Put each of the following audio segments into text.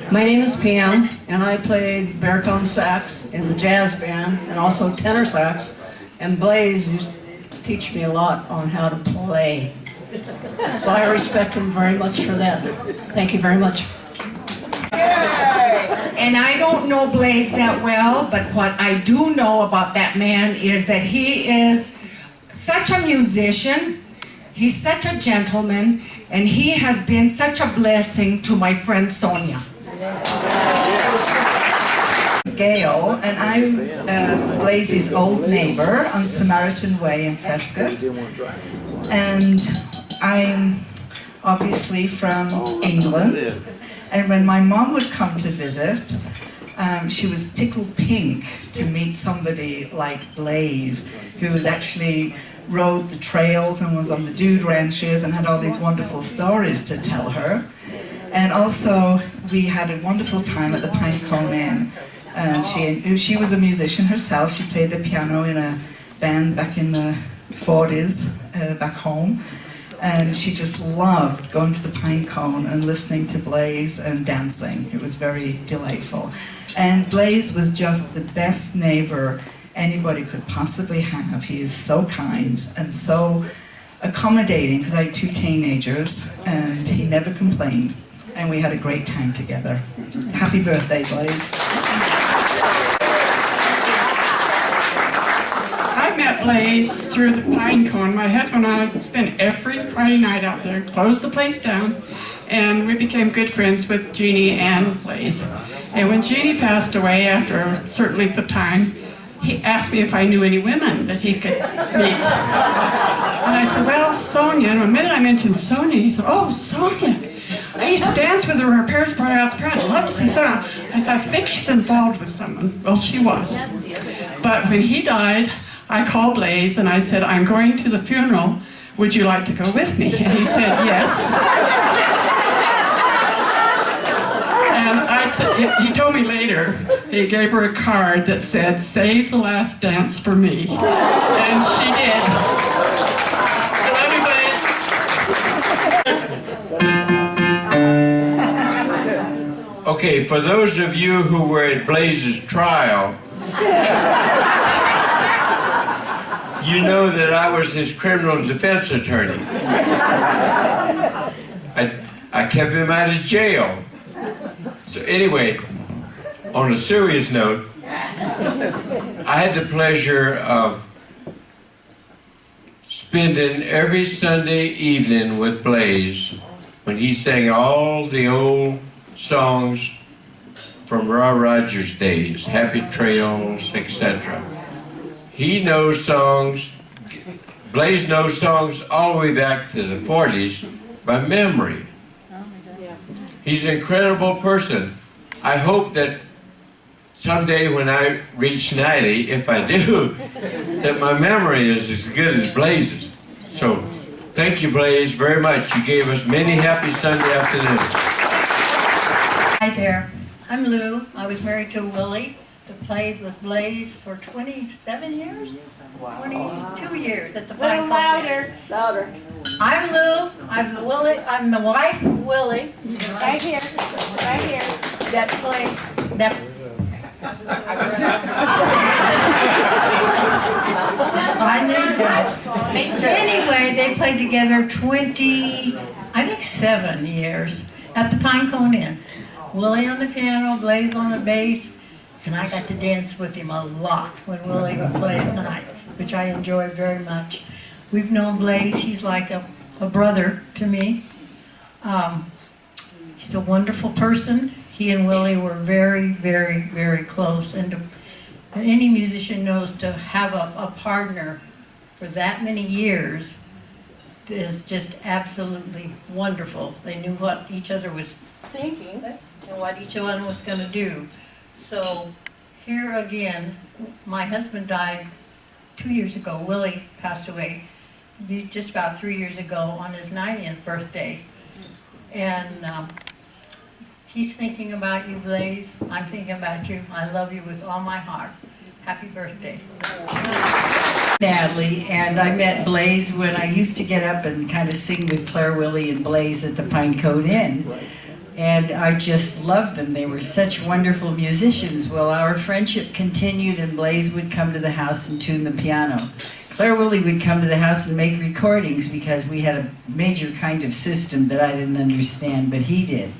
My name is Pam, and I played baritone sax in the jazz band and also tenor sax. And Blais used to teach me a lot on how to play. So I respect him very much for that. Thank you very much. And I don't know Blais that well, but what I do know about that man is that he is such a musician, he's such a gentleman, and he has been such a blessing to my friend Sonia. Gail, and I'm Blais's old neighbor on Samaritan Way in Prescott. And I'm obviously from England. And when my mom would come to visit, she was tickled pink to meet somebody like Blais, who had actually rode the trails and was on the dude ranches and had all these wonderful stories to tell her. And also, we had a wonderful time at the Pinecone Inn. And she was a musician herself. She played the piano in a band back in the 40s, back home. And she just loved going to the Pinecone and listening to Blais and dancing. It was very delightful. And Blais was just the best neighbor anybody could possibly have. He is so kind and so accommodating, because I had 2 teenagers, and he never complained. And we had a great time together. Happy birthday, Blais. I met Blais through the Pinecone. My husband and I spent every Friday night out there, closed the place down, and we became good friends with Jeannie and Blais. And when Jeannie passed away after a certain length of time, he asked me if I knew any women that he could meet. And I said, well, Sonia. And the minute I mentioned Sonia, he said, oh, Sonia. I used to dance with her when her parents brought her out the piano. I'd love to see Sonia. I thought, I think she's involved with someone. Well, she was. But when he died, I called Blais and I said, I'm going to the funeral. Would you like to go with me? And he said, yes. And he told me later, he gave her a card that said, save the last dance for me. And she did. I love you, Blais. Okay, for those of you who were at Blais's trial, you know that I was his criminal defense attorney. I kept him out of jail. So anyway, on a serious note, I had the pleasure of spending every Sunday evening with Blais when he sang all the old songs from Roy Rogers' days, Happy Trails, etc. He knows songs, Blais knows songs all the way back to the 40s by memory. He's an incredible person. I hope that someday when I reach 90, if I do, that my memory is as good as Blais's. So, thank you, Blais, very much. You gave us many happy Sunday afternoons. Hi there. I'm Lou. I was married to Willie. I played with Blais for 27 years? 22 years at the Pinecone. Louder. I'm Lou. I'm the wife of Willie. Right here. That played, I knew that. Anyway, they played together 7 years at the Pinecone Inn. Willie on the piano, Blais on the bass, and I got to dance with him a lot when Willie would play at night, which I enjoyed very much. We've known Blais. He's like a brother to me. He's a wonderful person. He and Willie were very, very, very close. And any musician knows to have a partner for that many years is just absolutely wonderful. They knew what each other was thinking and what each one was going to do. So here again, my husband died 2 years ago. Willie passed away just about 3 years ago on his 90th birthday. And he's thinking about you, Blais. I'm thinking about you. I love you with all my heart. Happy birthday. Natalie, and I met Blais when I used to get up and kind of sing with Claire, Willie, and Blais at the Pinecone Inn. and I just loved them. They were such wonderful musicians. Well, our friendship continued, and Blais would come to the house and tune the piano. Claire Willie would come to the house and make recordings because we had a major kind of system that I didn't understand, but he did.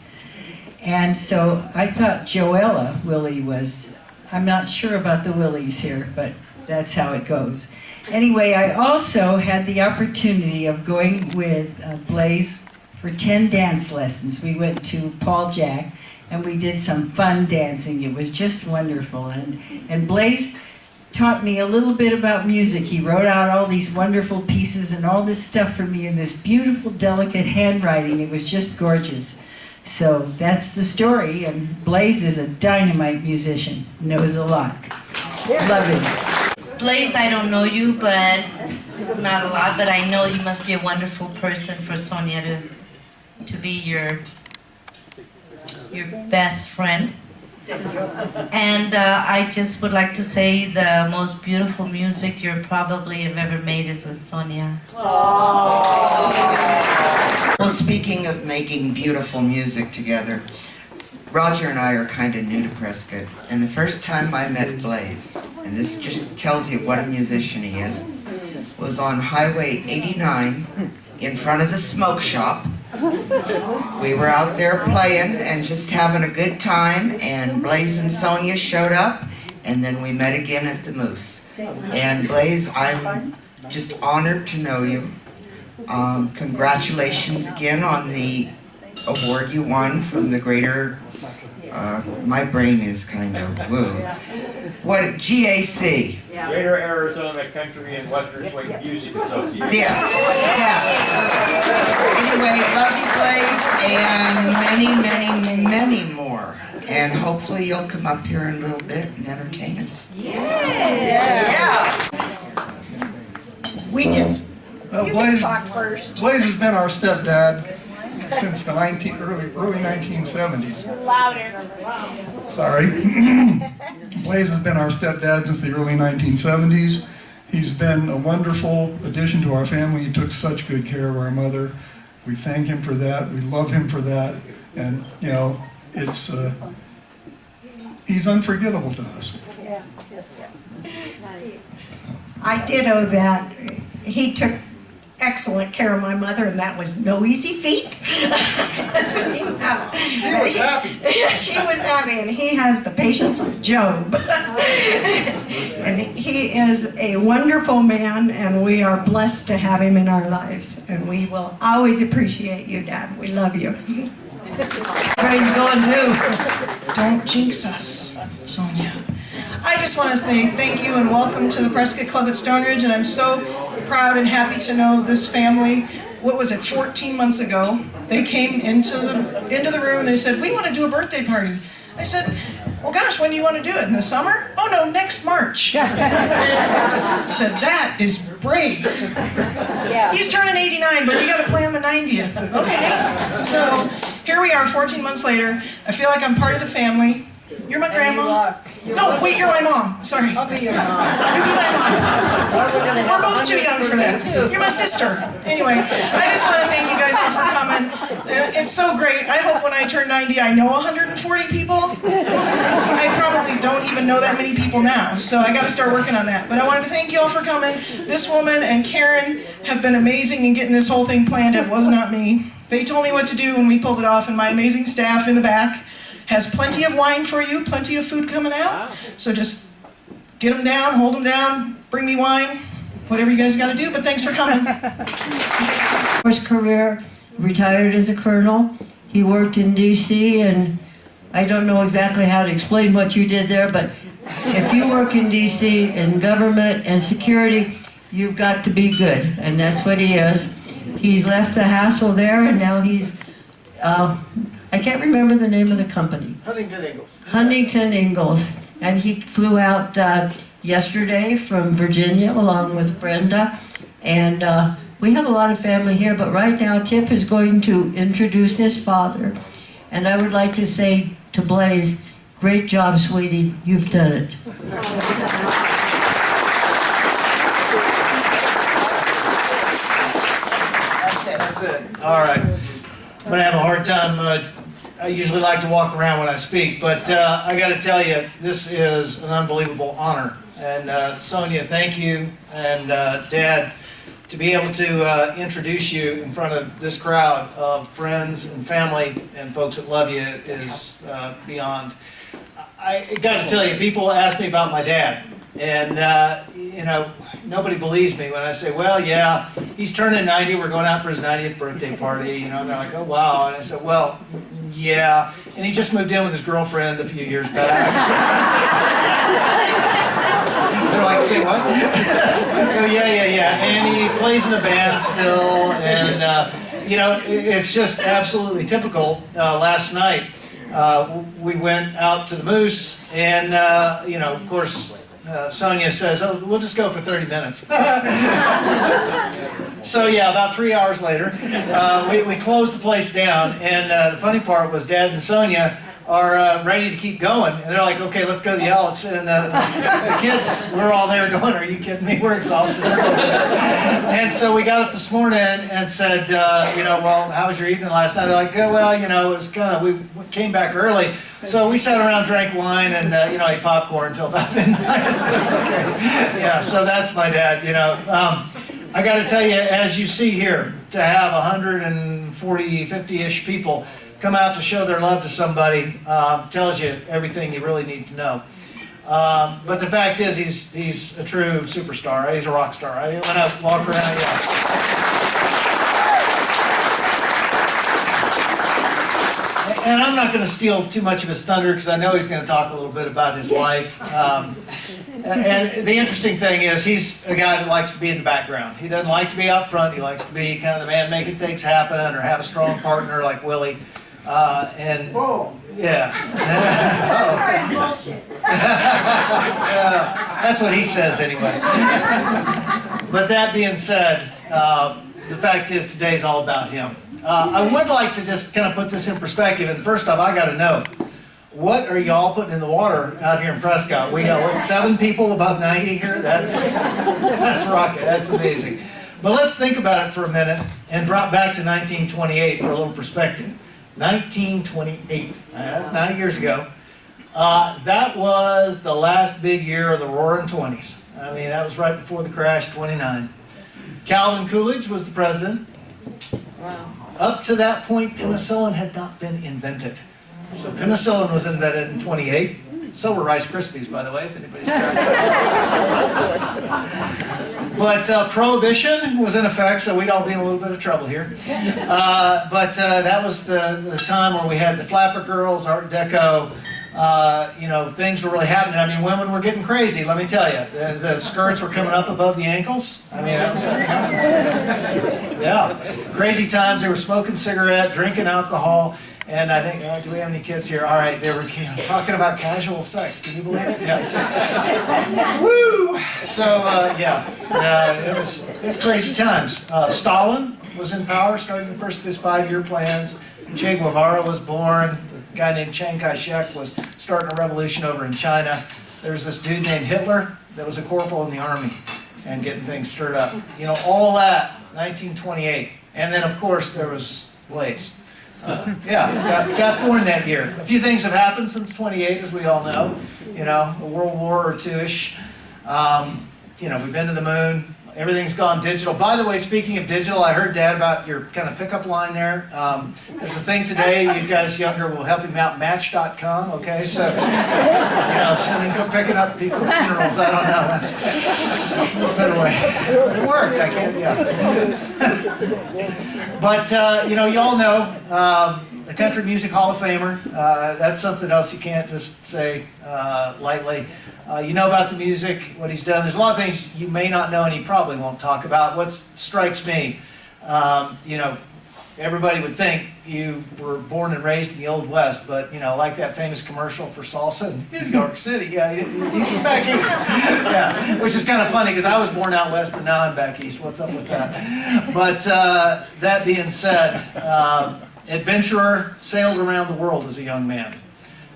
And so I thought Joella Willie was, I'm not sure about the Willies here, but that's how it goes. Anyway, I also had the opportunity of going with Blais for 10 dance lessons. We went to Paul Jack and we did some fun dancing. It was just wonderful. And Blais taught me a little bit about music. He wrote out all these wonderful pieces and all this stuff for me in this beautiful, delicate handwriting. It was just gorgeous. So that's the story, and Blais is a dynamite musician, knows a lot. Love him. Blais, I don't know you, but not a lot, but I know you must be a wonderful person for Sonia to be your best friend. And I just would like to say the most beautiful music you probably have ever made is with Sonia. Well, speaking of making beautiful music together, Roger and I are kind of new to Prescott, and the first time I met Blais, and this just tells you what a musician he is, was on Highway 89 in front of the smoke shop. We were out there playing and just having a good time, and Blais and Sonia showed up, and then we met again at the Moose. And Blais, I'm just honored to know you. Congratulations again on the award you won from the Greater, my brain is kind of woo. What, GAC? Greater Arizona Country and Western Swing Music Association. Yes, yeah. Anyway, love you, Blais, and many, many more. And hopefully you'll come up here in a little bit and entertain us. Yeah. We just, you can talk first. Blais has been our stepdad since the early 1970s. Louder. Sorry. Blais has been our stepdad since the early 1970s. He's been a wonderful addition to our family. He took such good care of our mother. We thank him for that. We love him for that. And, you know, it's, he's unforgettable to us. Yeah. Yes. I ditto that. He took excellent care of my mother, and that was no easy feat. She was happy. She was happy, and he has the patience of Job. And he is a wonderful man, and we are blessed to have him in our lives. And we will always appreciate you, Dad. We love you. Brain's going too. Don't jinx us, Sonia. I just want to say thank you and welcome to the Prescott Club at Stone Ridge, and I'm so proud and happy to know this family. What was it, 14 months ago, they came into the room and they said, we want to do a birthday party. I said, well gosh, when do you want to do it? In the summer? Oh no, next March. I said, that is brave. Yeah. He's turning 89, but you got to plan the 90th. Okay, so here we are 14 months later. I feel like I'm part of the family. You're my grandma. No, wait, you're my mom. Sorry. I'll be your mom. You be my mom. We're both too young for that. You're my sister. Anyway, I just want to thank you guys all for coming. It's so great. I hope when I turn 90, I know 140 people. I probably don't even know that many people now, so I got to start working on that. But I wanted to thank you all for coming. This woman and Karen have been amazing in getting this whole thing planned. It was not me. They told me what to do when we pulled it off, and my amazing staff in the back has plenty of wine for you, plenty of food coming out. So just get them down, hold them down, bring me wine, whatever you guys got to do, but thanks for coming. His career, retired as a colonel. He worked in D.C., and I don't know exactly how to explain what you did there, but if you work in D.C. in government and security, you've got to be good, and that's what he is. He's left the hassle there, and now he's I can't remember the name of the company. Huntington Ingalls. Huntington Ingalls. And he flew out yesterday from Virginia along with Brenda. And we have a lot of family here, but right now Tip is going to introduce his father. And I would like to say to Blais, great job, sweetie. You've done it. That's it. All right. I'm going to have a hard time I usually like to walk around when I speak, but I got to tell you, this is an unbelievable honor. And Sonia, thank you, and Dad, to be able to introduce you in front of this crowd of friends and family and folks that love you is beyond. I got to tell you, people ask me about my dad, and you know, nobody believes me when I say, well, yeah, he's turning 90, we're going out for his 90th birthday party, you know, and they're like, oh, wow. And I said, well, yeah, and he just moved in with his girlfriend a few years back. They're like, say what? Oh, yeah, and he plays in a band still, and you know, it's just absolutely typical. Last night, we went out to the Moose, and you know, of course, Sonia says, oh, we'll just go for 30 minutes. So yeah, about 3 hours later, we closed the place down, and the funny part was Dad and Sonia are ready to keep going. And they're like, okay, let's go to the Elks. And the kids, we're all there going, are you kidding me? We're exhausted. And so we got up this morning and said, you know, well, how was your evening last night? They're like, oh, well, you know, it was kind of, we came back early. So we sat around, drank wine, and, you know, ate popcorn until about midnight. So, okay. Yeah, so that's my dad, you know. I got to tell you, as you see here, to have 140, 50-ish people come out to show their love to somebody tells you everything you really need to know. But the fact is, he's a true superstar. He's a rock star. When I walk around, yeah. And I'm not going to steal too much of his thunder because I know he's going to talk a little bit about his life. And the interesting thing is, he's a guy that likes to be in the background. He doesn't like to be out front. He likes to be kind of the man making things happen, or have a strong partner like Willie. And yeah, that's what he says anyway. But that being said, the fact is, today's all about him. I would like to just kind of put this in perspective. And first off, I got to know, what are y'all putting in the water out here in Prescott? We got, what, 7 people above 90 here? That's rocket. That's amazing. But let's think about it for a minute and drop back to 1928 for a little perspective. 1928. That's 90 years ago. That was the last big year of the Roaring '20s. I mean, that was right before the crash, 29. Calvin Coolidge was the president. Wow. Up to that point, penicillin had not been invented. So penicillin was invented in 28. So were Rice Krispies, by the way, if anybody's trying. But Prohibition was in effect, so we'd all be in a little bit of trouble here. But that was the time where we had the flapper girls, Art Deco. You know, things were really happening. I mean, women were getting crazy, let me tell you. The skirts were coming up above the ankles. I mean, that was yeah. Crazy times. They were smoking cigarette, drinking alcohol. And I think, do we have any kids here? All right, they were talking about casual sex. Can you believe it? Yeah. Woo! So, yeah, it's crazy times. Stalin was in power, starting the first of his 5-year plans. Che Guevara was born. A guy named Chiang Kai-shek was starting a revolution over in China. There was this dude named Hitler that was a corporal in the army and getting things stirred up. You know, all that, 1928. And then, of course, there was Blais. Got born that year. A few things have happened since 28, as we all know. You know, a World War or two-ish. You know, we've been to the moon. Everything's gone digital. By the way, speaking of digital, I heard, Dad, about your kind of pickup line there. There's a thing today, you guys younger will help him out, Match.com, okay? So, you know, sending, go picking up people at funerals, I don't know. That's a better way. It worked, I can't, yeah. But, you know, you all know, the Country Music Hall of Famer, that's something else you can't just say lightly. You know about the music, what he's done. There's a lot of things you may not know and he probably won't talk about. What strikes me, you know, everybody would think you were born and raised in the Old West, but, you know, like that famous commercial for salsa in New York City, yeah, he's from back east. Yeah, which is kind of funny because I was born out west and now I'm back east. What's up with that? But that being said, adventurer, sailed around the world as a young man.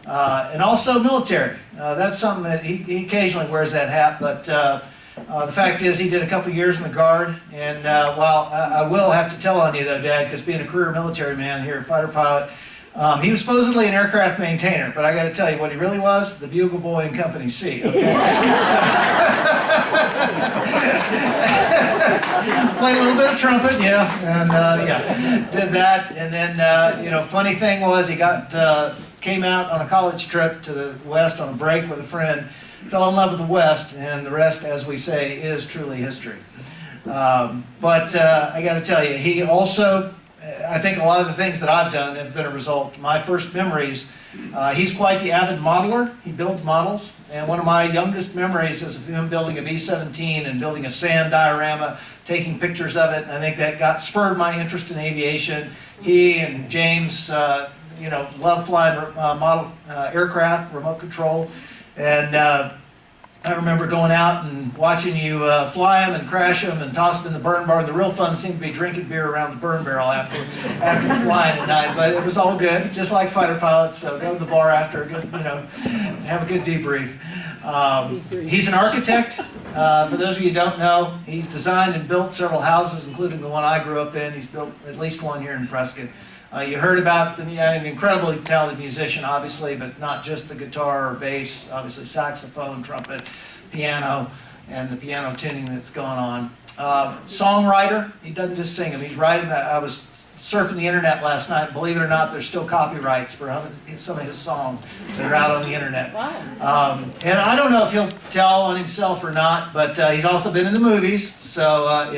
And also military. That's something that he occasionally wears that hat, but the fact is he did a couple years in the Guard, and while I will have to tell on you though, Dad, because being a career military man here, fighter pilot, He was supposedly an aircraft maintainer, but I got to tell you what he really was, the bugle boy in Company C. Okay? Played a little bit of trumpet, yeah, and did that. And then, funny thing was he came out on a college trip to the West on a break with a friend, fell in love with the West, and the rest, as we say, is truly history. But I got to tell you, he also, I think a lot of the things that I've done have been a result. My first memories, he's quite the avid modeler. He builds models. And one of my youngest memories is of him building a B-17 and building a sand diorama, taking pictures of it. And I think that spurred my interest in aviation. He and James, love flying model aircraft, remote control. And I remember going out and watching you fly them and crash them and toss them in the burn barrel. The real fun seemed to be drinking beer around the burn barrel after flying at night. But it was all good, just like fighter pilots. So go to the bar after a good, have a good debrief. He's an architect. For those of you who don't know, he's designed and built several houses, including the one I grew up in. He's built at least one here in Prescott. You heard about an incredibly talented musician, obviously, but not just the guitar or bass, obviously saxophone, trumpet, piano, and the piano tuning that's going on. Songwriter, he doesn't just sing them, he's writing. I was surfing the internet last night, and believe it or not, there's still copyrights for some of his songs that are out on the internet. And I don't know if he'll tell on himself or not, but he's also been in the movies, so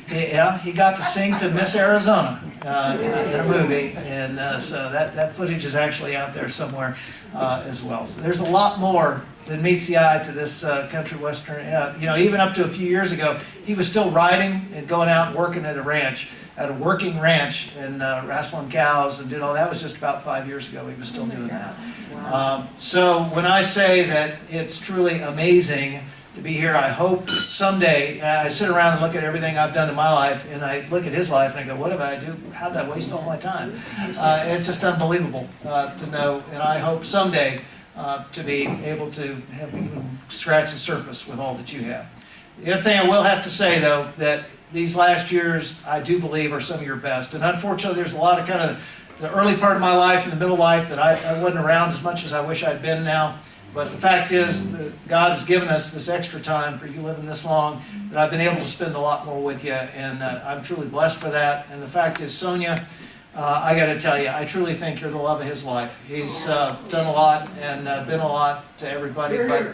he got to sing to Miss Arizona in a movie, and so that footage is actually out there somewhere as well. So there's a lot more than meets the eye to this country western. Even up to a few years ago, he was still riding and going out and working at a working ranch and wrestling cows and doing all that. Was just about 5 years ago. He was still doing that. So when I say that it's truly amazing to be here, I hope someday, I sit around and look at everything I've done in my life, and I look at his life and I go, what did I do? How did I waste all my time? It's just unbelievable to know, and I hope someday to be able to have even scratched the surface with all that you have. The other thing I will have to say, though, that these last years, I do believe, are some of your best. And unfortunately, there's a lot of kind of the early part of my life and the middle life that I wasn't around as much as I wish I'd been now. But the fact is that God has given us this extra time for you living this long, that I've been able to spend a lot more with you, and I'm truly blessed for that. And the fact is, Sonia, I got to tell you, I truly think you're the love of his life. He's done a lot and been a lot to everybody, but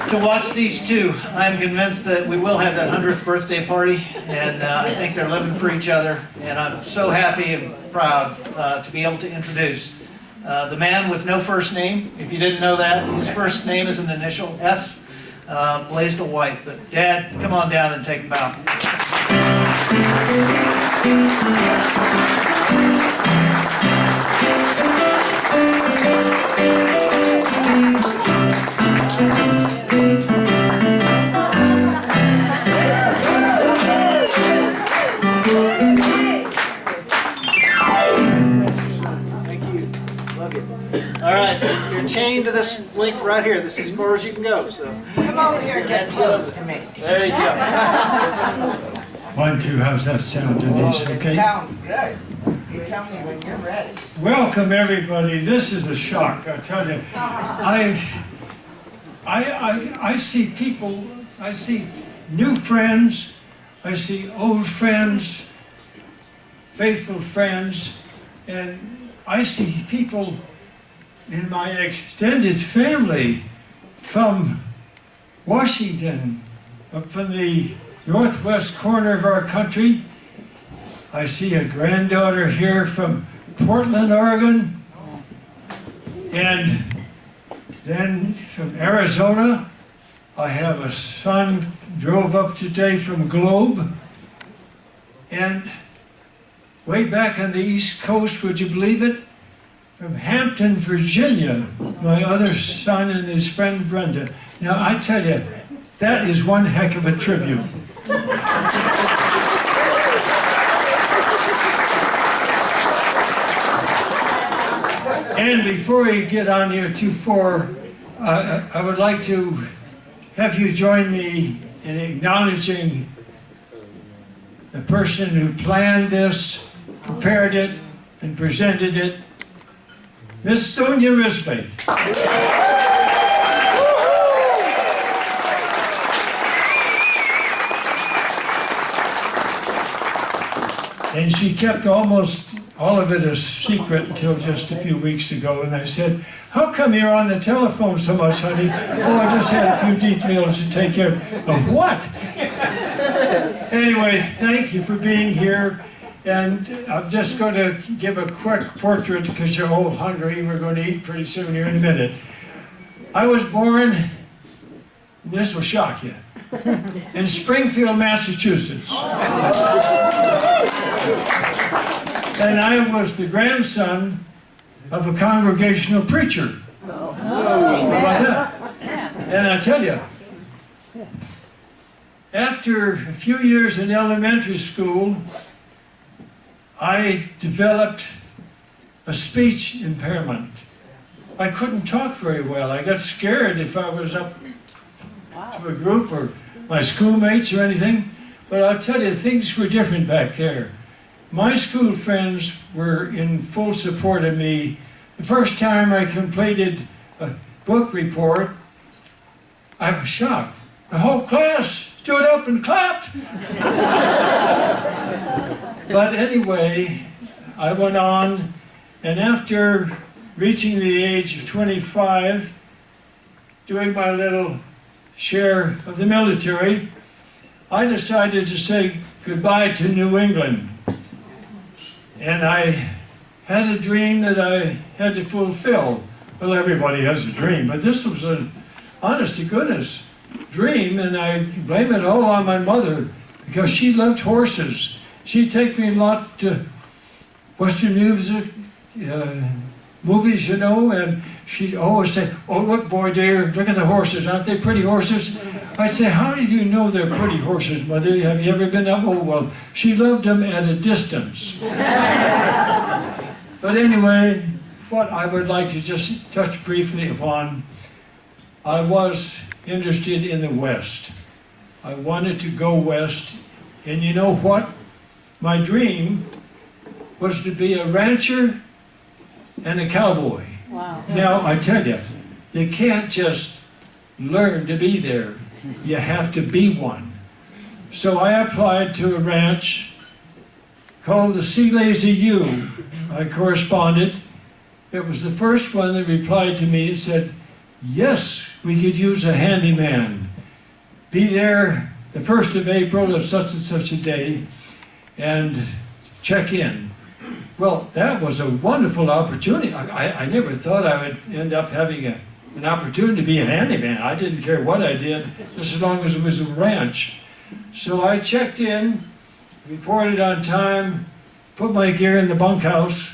to watch these two, I'm convinced that we will have that 100th birthday party, and I think they're living for each other, and I'm so happy and proud to be able to introduce the man with no first name. If you didn't know that, his first name is an initial, S, Blais White. But Dad, come on down and take a bow. All right, you're chained to this length right here. This is as far as you can go. So Come over here and get close to me. there you go. 1, 2, how's that sound, Denise? It Okay. sounds good. You tell me when you're ready. Welcome, everybody. This is a shock, I tell you. I see people, I see new friends, I see old friends, faithful friends, and I see people in my extended family from Washington, up in the northwest corner of our country. I see a granddaughter here from Portland, Oregon, and then from Arizona. I have a son drove up today from Globe, and way back on the East Coast, would you believe it? From Hampton, Virginia, my other son and his friend Brenda. Now, I tell you, that is one heck of a tribute. And before we get on here too far, I would like to have you join me in acknowledging the person who planned this, prepared it, and presented it, Miss Sonia Risley. And she kept almost all of it a secret until just a few weeks ago. And I said, how come you're on the telephone so much, honey? Oh, I just had a few details to take care of. What? Anyway, thank you for being here. And I'm just going to give a quick portrait because you're all hungry. We're going to eat pretty soon here in a minute. I was born, this will shock you, in Springfield, Massachusetts. And I was the grandson of a congregational preacher. How about that? And I tell you, after a few years in elementary school, I developed a speech impairment. I couldn't talk very well. I got scared if I was up to a group or my schoolmates or anything. But I'll tell you, things were different back there. My school friends were in full support of me. The first time I completed a book report, I was shocked. The whole class stood up and clapped. But anyway, I went on, and after reaching the age of 25, doing my little share of the military, I decided to say goodbye to New England. And I had a dream that I had to fulfill. Well, everybody has a dream, but this was an honest to goodness dream, and I blame it all on my mother because she loved horses. She'd take me lots to Western music, movies, you know, and she'd always say, oh, look, boy dear, look at the horses. Aren't they pretty horses? I'd say, how did you know they're pretty horses, Mother? Have you ever been up? Oh, well, she loved them at a distance. But anyway, what I would like to just touch briefly upon, I was interested in the West. I wanted to go west, and you know what? My dream was to be a rancher and a cowboy. Wow. Now, I tell you, you can't just learn to be there. You have to be one. So I applied to a ranch called the Sea Lazy U. I corresponded. It was the first one that replied to me and said, yes, we could use a handyman. Be there the 1st of April of such and such a day and check in. Well, that was a wonderful opportunity. I never thought I would end up having an opportunity to be a handyman. I didn't care what I did, just as long as it was a ranch. So I checked in, reported on time, put my gear in the bunkhouse,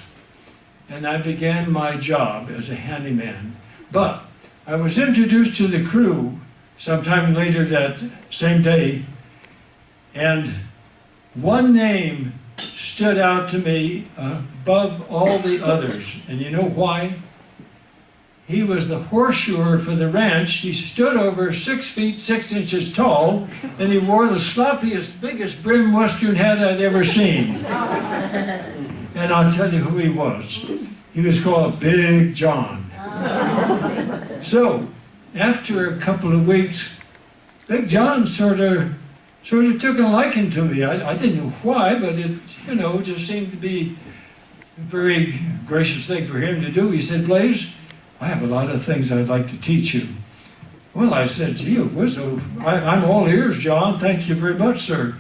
and I began my job as a handyman. But I was introduced to the crew sometime later that same day, and one name stood out to me above all the others. And you know why? He was the horseshoer for the ranch. He stood over 6 feet 6 inches tall, and he wore the sloppiest, biggest brim western hat I'd ever seen. And I'll tell you who he was. He was called Big John. So, after a couple of weeks, Big John sort of took a liking to me. I didn't know why, but it, just seemed to be a very gracious thing for him to do. He said, Blais, I have a lot of things I'd like to teach you. Well, I said, gee, I'm all ears, John. Thank you very much, sir.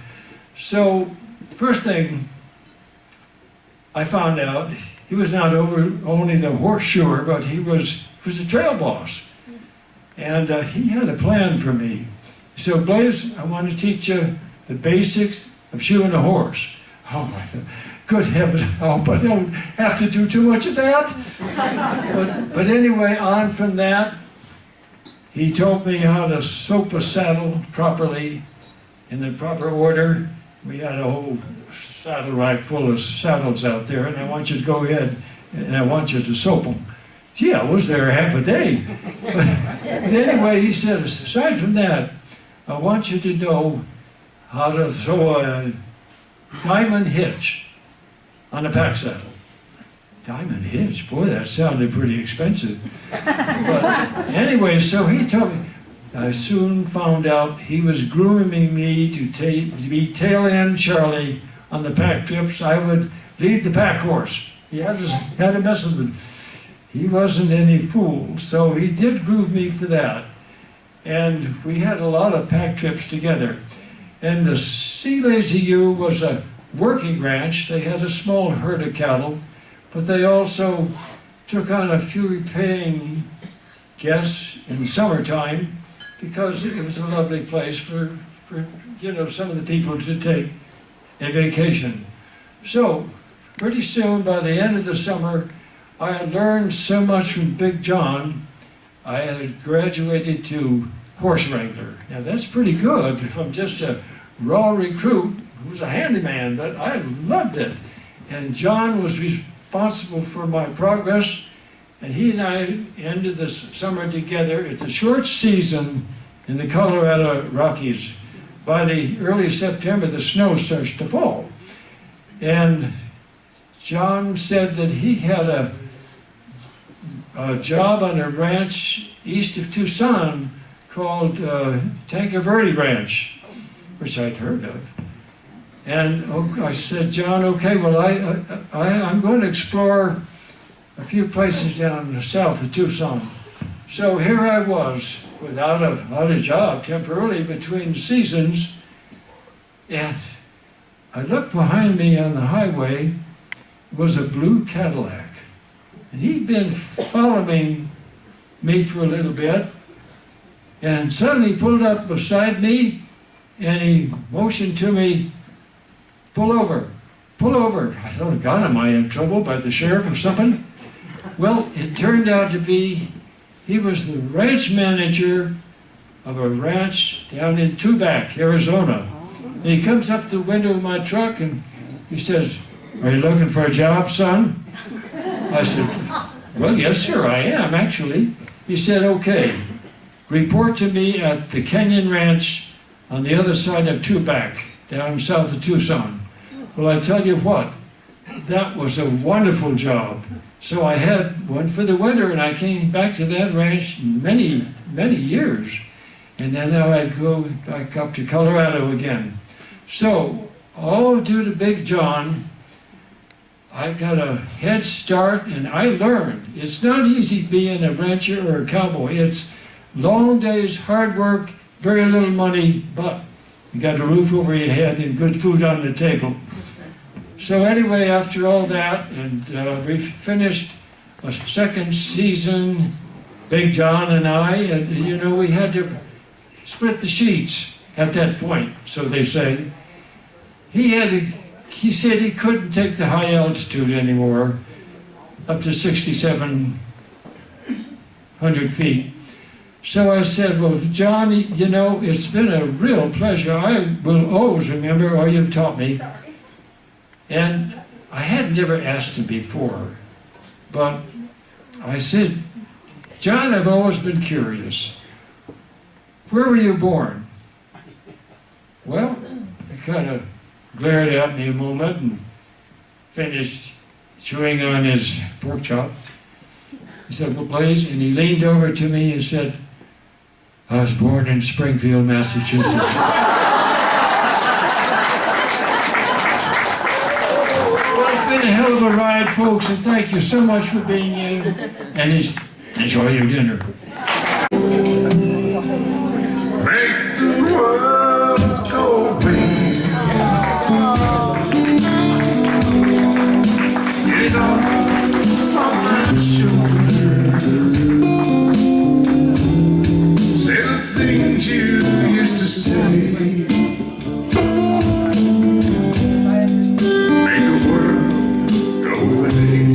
So, first thing I found out, he was not only the horseshoer, but he was a trail boss. And he had a plan for me. He said, Blais, I want to teach you the basics of shoeing a horse. Oh, I thought, good heavens, I hope I don't have to do too much of that. But anyway, on from that, he taught me how to soap a saddle properly, in the proper order. We had a whole saddle rack full of saddles out there, and I want you to go ahead and I want you to soap them. Gee, I was there half a day. But anyway, he said, aside from that, I want you to know how to throw a diamond hitch on a pack saddle. Diamond hitch? Boy, that sounded pretty expensive. But anyway, so he told me. I soon found out he was grooming me to be tail end Charlie on the pack trips. I would lead the pack horse. He had to mess with him. He wasn't any fool, so he did groom me for that. And we had a lot of pack trips together. And the Sea Lazy U was a working ranch. They had a small herd of cattle, but they also took on a few paying guests in the summertime because it was a lovely place for some of the people to take a vacation. So pretty soon, by the end of the summer, I had learned so much from Big John. I had graduated to horse wrangler. Now that's pretty good from just a raw recruit who was a handyman, but I loved it. And John was responsible for my progress, and he and I ended this summer together. It's a short season in the Colorado Rockies. By the early September, the snow starts to fall. And John said that he had a job on a ranch east of Tucson called Tanque Verde Ranch, which I'd heard of. And I said, John, okay, well, I'm going to explore a few places down south of Tucson. So here I was, without a job, temporarily between seasons, and I looked behind me on the highway, was a blue Cadillac. And he'd been following me for a little bit, and suddenly pulled up beside me, and he motioned to me, pull over, pull over. I thought, God, am I in trouble by the sheriff or something? Well, it turned out to be, he was the ranch manager of a ranch down in Tubac, Arizona. And he comes up to the window of my truck and he says, are you looking for a job, son? I said, well, yes, sir, I am, actually. He said, okay, report to me at the Canyon Ranch on the other side of Tubac, down south of Tucson. Well, I tell you what, that was a wonderful job. So I had one for the winter, and I came back to that ranch many, many years. And then now I'd go back up to Colorado again. So, all due to Big John, I got a head start, and I learned. It's not easy being a rancher or a cowboy. It's long days, hard work, very little money, but you got a roof over your head and good food on the table. So anyway, after all that, and we finished a second season, Big John and I, and we had to split the sheets at that point, so they say. He said he couldn't take the high altitude anymore, up to 6,700 feet. So I said, well, John, it's been a real pleasure. I will always remember all you've taught me. And I had never asked him before, but I said, John, I've always been curious. Where were you born? Well, he kind of glared at me a moment and finished chewing on his pork chop. He said, well, Blais, and he leaned over to me and said, I was born in Springfield, Massachusetts. It's been a hell of a ride, folks, and thank you so much for being here, and enjoy your dinner. Make the world go big. Get on my shoulders. Say the things you used to say. Make the world go big.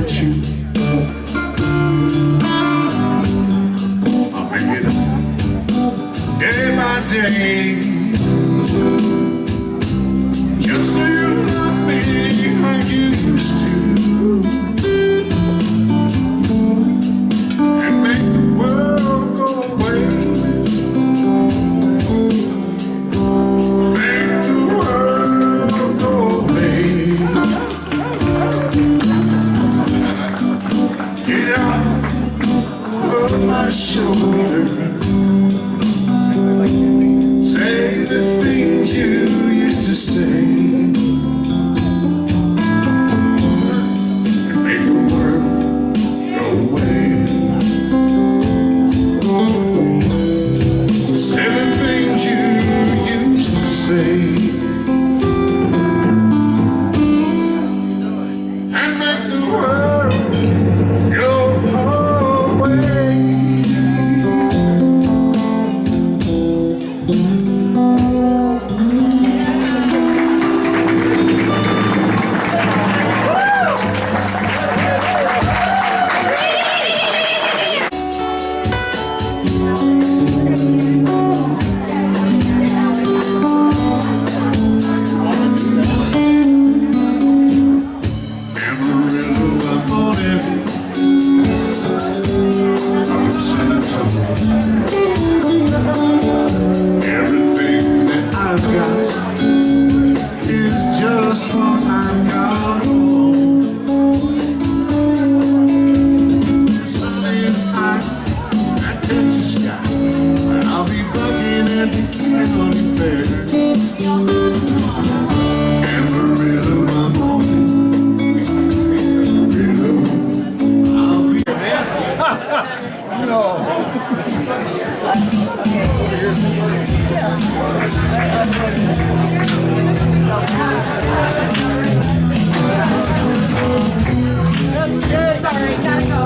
hurt you. I'll make it up day by day, just so you love me like you used to, and make the world go away. Make the world go away. Get out of my shoulder. Say the things you used to say, and make the world go away. Say the things you used to say, and make the world go away. Everything that I've got is just what I've got. The sun is high, I touch the sky, and I'll be bugging at the county fair. Amarillo, my morning, Amarillo, I'll be no. Sorry, gotta go.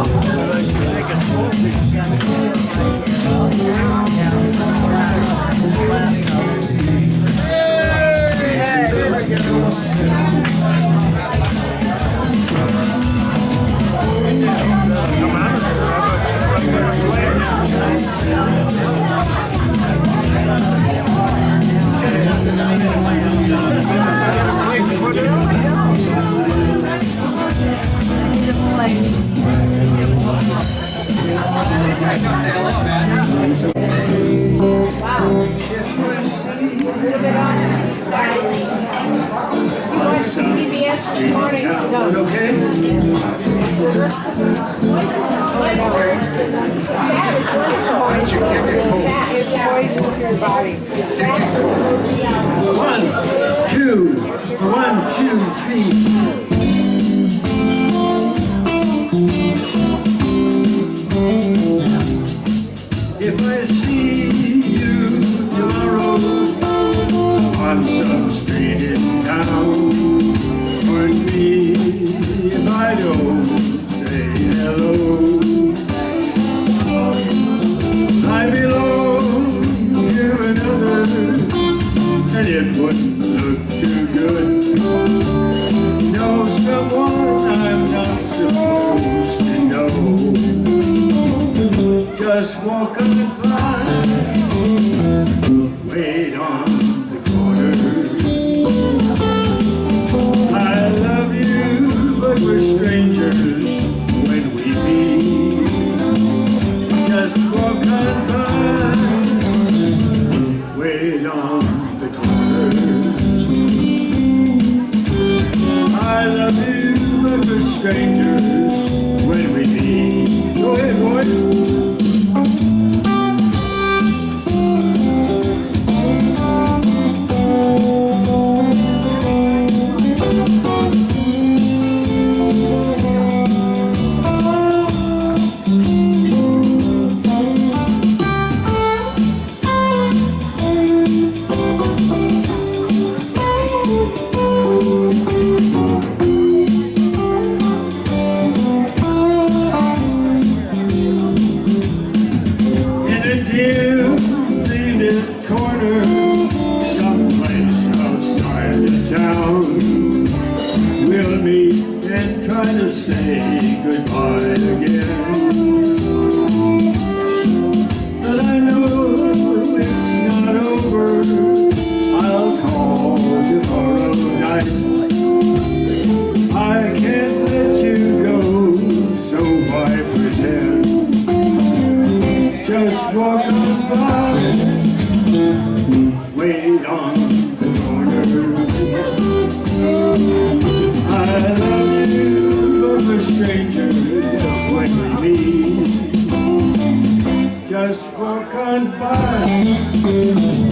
PBS this morning. Okay? One, two, three. If I see you tomorrow on some street in town, hurt me if I don't say hello. I belong to another, and it wouldn't look too good. Know someone I'm not supposed to know. Just walk on by, wait on the corner. I love you, but we're strangers when we meet. Just walk on by, wait on the corner. I love you, but we're strangers when we meet. Go ahead, boys. trying to say goodbye again. But I know it's not over. I'll call tomorrow night. I can't let you go, so why pretend? Just walk on by, wait on the corner. I love you, but we're strangers when we meet. Just walk on by.